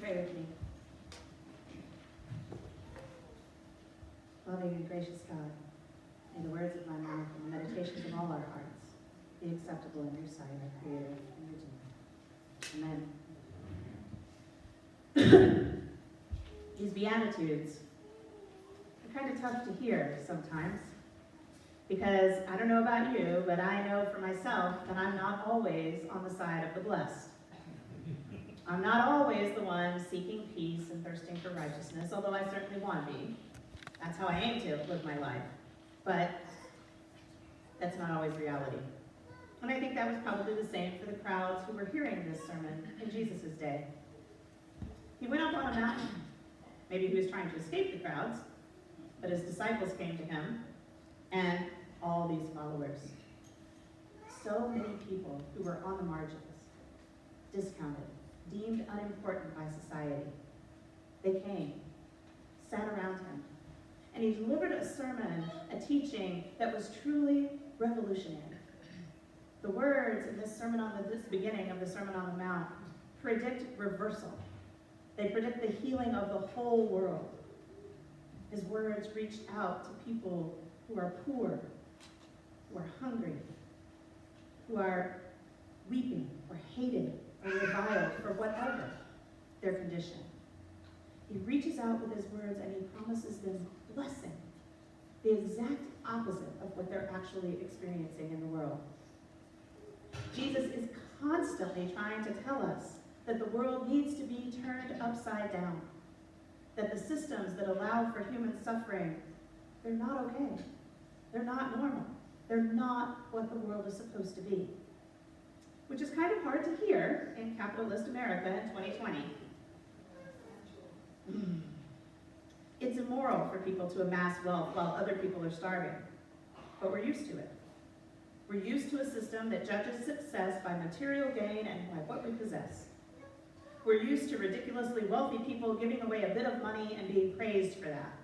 Pray with me. Loving and gracious God, may the words of my mouth and the meditations of all our hearts be acceptable in your sight, our Creator and Redeemer. Amen. These Beatitudes are kind of tough to hear sometimes, because I don't know about you, but I know for myself that I'm not always on the side of the blessed. I'm not always the one seeking peace and thirsting for righteousness, although I certainly want to be. That's how I aim to live my life. But that's not always reality. And I think that was probably the same for the crowds who were hearing this sermon in Jesus' day. He went up on a mountain. Maybe he was trying to escape the crowds, but his disciples came to him, and all these followers. So many people who were on the margins, discounted, deemed unimportant by society. They came, sat around him, and he delivered a sermon, a teaching that was truly revolutionary. The words in this beginning of the Sermon on the Mount predict reversal. They predict the healing of the whole world. His words reached out to people who are poor, who are hungry, who are weeping or hated or reviled for whatever their condition. He reaches out with his words and he promises them blessing, the exact opposite of what they're actually experiencing in the world. Jesus is constantly trying to tell us that the world needs to be turned upside down, that the systems that allow for human suffering, they're not okay. They're not normal. They're not what the world is supposed to be. Which is kind of hard to hear in capitalist America in 2020. It's immoral for people to amass wealth while other people are starving, but we're used to it. We're used to a system that judges success by material gain and by what we possess. We're used to ridiculously wealthy people giving away a bit of money and being praised for that.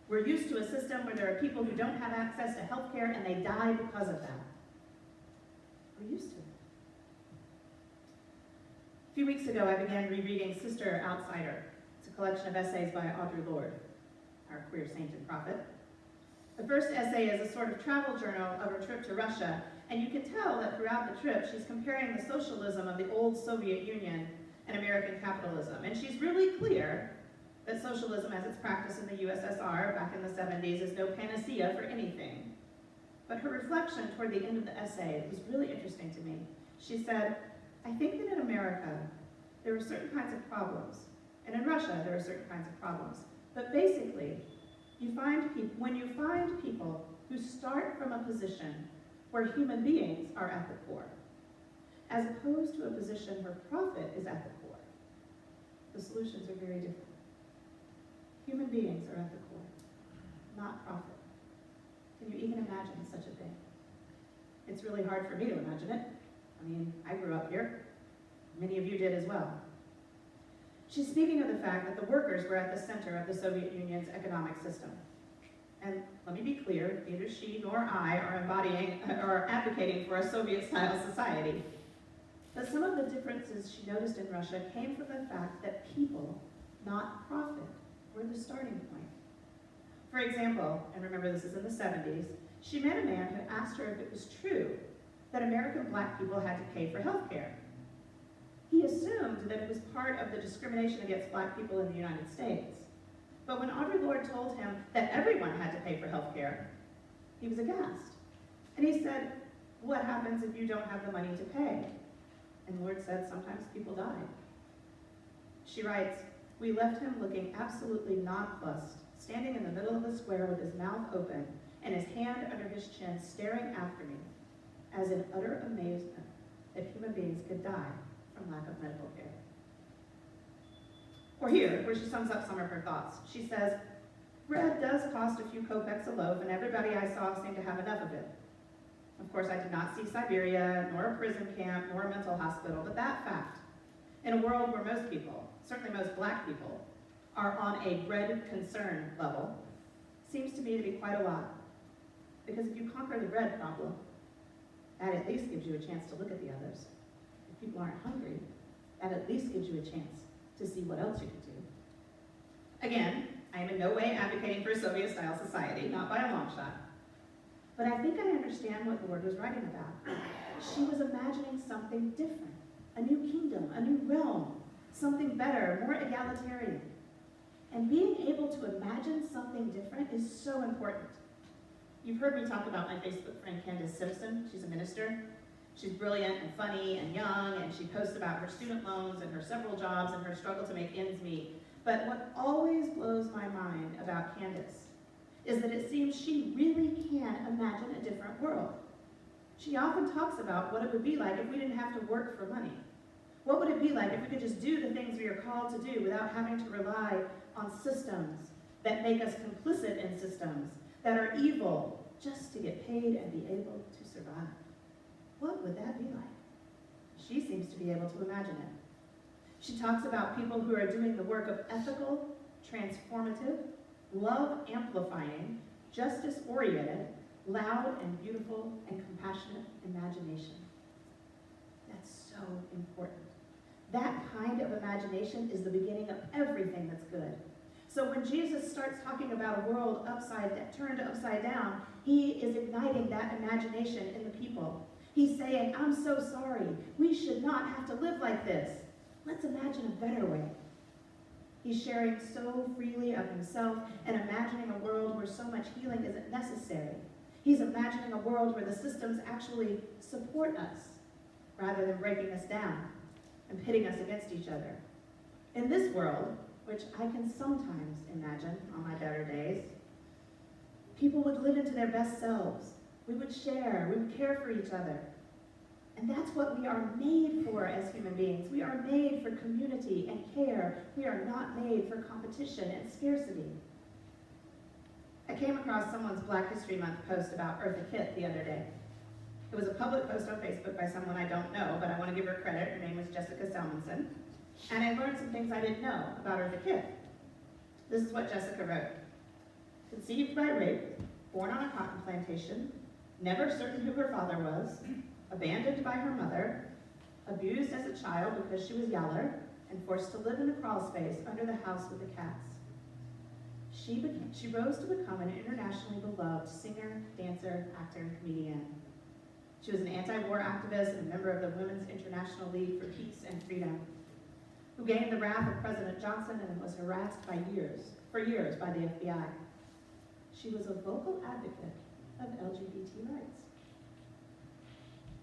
We're used to a system where there are people who don't have access to health care and they die because of that. We're used to it. A few weeks ago, I began rereading Sister Outsider. It's a collection of essays by Audre Lorde, our queer saint and prophet. The first essay is a sort of travel journal of her trip to Russia, and you can tell that throughout the trip, she's comparing the socialism of the old Soviet Union and American capitalism. And she's really clear that socialism as it's practiced in the USSR back in the 70s is no panacea for anything. But her reflection toward the end of the essay was really interesting to me. She said, I think that in America, there are certain kinds of problems, and in Russia, there are certain kinds of problems. But basically, when you find people who start from a position where human beings are at the core, as opposed to a position where profit is at the core, the solutions are very different. Human beings are at the core, not profit. Can you even imagine such a thing? It's really hard for me to imagine it. I mean, I grew up here. Many of you did as well. She's speaking of the fact that the workers were at the center of the Soviet Union's economic system. And let me be clear, neither she nor I are embodying or advocating for a Soviet-style society. But some of the differences she noticed in Russia came from the fact that people, not profit, were the starting point. For example, and remember this is in the 70s, she met a man who asked her if it was true that American black people had to pay for health care. He assumed that it was part of the discrimination against black people in the United States. But when Audre Lorde told him that everyone had to pay for health care, he was aghast. And he said, what happens if you don't have the money to pay? And Lorde said, sometimes people die. She writes, we left him looking absolutely nonplussed, standing in the middle of the square with his mouth open and his hand under his chin staring after me, as in utter amazement that human beings could die from lack of medical care. Or here, where she sums up some of her thoughts. She says, bread does cost a few kopecks a loaf, and everybody I saw seemed to have enough of it. Of course, I did not see Siberia, nor a prison camp, nor a mental hospital, but that fact, in a world where most people, certainly most black people, are on a bread concern level, seems to me to be quite a lot. Because if you conquer the bread problem, that at least gives you a chance to look at the others. If people aren't hungry, that at least gives you a chance to see what else you could do. Again, I am in no way advocating for a Soviet-style society, not by a long shot. But I think I understand what the Lord was writing about. She was imagining something different, a new kingdom, a new realm, something better, more egalitarian. And being able to imagine something different is so important. You've heard me talk about my Facebook friend Candace Simpson. She's a minister. She's brilliant and funny and young, and she posts about her student loans and her several jobs and her struggle to make ends meet. But what always blows my mind about Candace is that it seems she really can imagine a different world. She often talks about what it would be like if we didn't have to work for money. What would it be like if we could just do the things we are called to do without having to rely on systems that make us complicit in systems that are evil just to get paid and be able to survive? What would that be like? She seems to be able to imagine it. She talks about people who are doing the work of ethical, transformative, love-amplifying, justice-oriented, loud and beautiful and compassionate imagination. That's so important. That kind of imagination is the beginning of everything that's good. So when Jesus starts talking about a world turned upside down, he is igniting that imagination in the people. He's saying, I'm so sorry. We should not have to live like this. Let's imagine a better way. He's sharing so freely of himself and imagining a world where so much healing isn't necessary. He's imagining a world where the systems actually support us rather than breaking us down and pitting us against each other. In this world, which I can sometimes imagine on my better days, people would live into their best selves. We would share, we would care for each other. And that's what we are made for as human beings. We are made for community and care. We are not made for competition and scarcity. I came across someone's Black History Month post about Eartha Kitt the other day. It was a public post on Facebook by someone I don't know, but I want to give her credit. Her name was Jessica Selmanson. And I learned some things I didn't know about Eartha Kitt. This is what Jessica wrote. Conceived by rape, born on a cotton plantation, never certain who her father was, abandoned by her mother, abused as a child because she was yaller, and forced to live in the crawl space under the house with the cats. She rose to become an internationally beloved singer, dancer, actor, and comedian. She was an anti-war activist and a member of the Women's International League for Peace and Freedom, who gained the wrath of President Johnson and was harassed for years by the FBI. She was a vocal advocate of LGBT rights.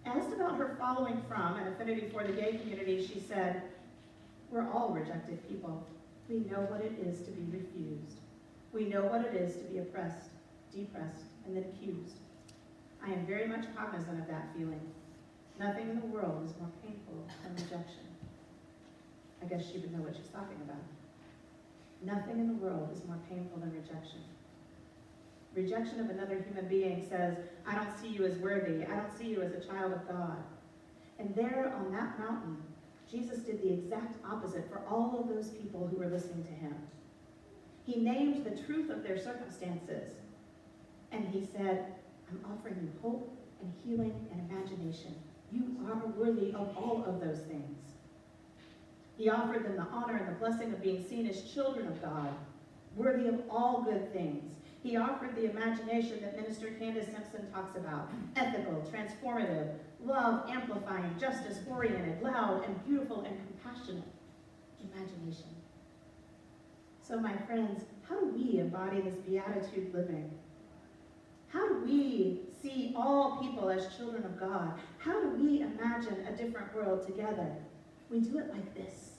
Asked about her following from and affinity for the gay community, she said, "We're all rejected people. We know what it is to be refused. We know what it is to be oppressed, depressed, and then accused. I am very much cognizant of that feeling. Nothing in the world is more painful than rejection." I guess she would know what she's talking about. Nothing in the world is more painful than rejection. Rejection of another human being says, I don't see you as worthy. I don't see you as a child of God. And there on that mountain, Jesus did the exact opposite for all of those people who were listening to him. He named the truth of their circumstances. And he said, I'm offering you hope and healing and imagination. You are worthy of all of those things. He offered them the honor and the blessing of being seen as children of God, worthy of all good things. He offered the imagination that Minister Candace Simpson talks about, ethical, transformative, love, amplifying, justice-oriented, loud, and beautiful, and compassionate imagination. So my friends, how do we embody this beatitude living? How do we see all people as children of God? How do we imagine a different world together? We do it like this.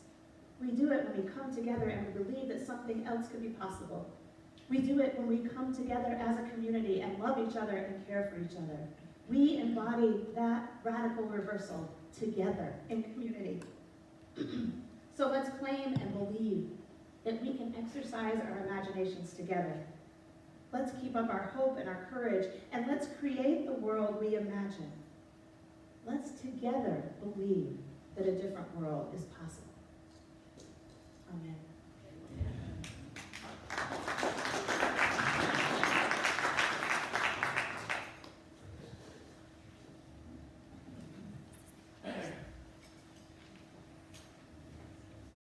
We do it when we come together and we believe that something else could be possible. We do it when we come together as a community and love each other and care for each other. We embody that radical reversal together in community. So let's claim and believe that we can exercise our imaginations together. Let's keep up our hope and our courage, and let's create the world we imagine. Let's together believe that a different world is possible. Amen.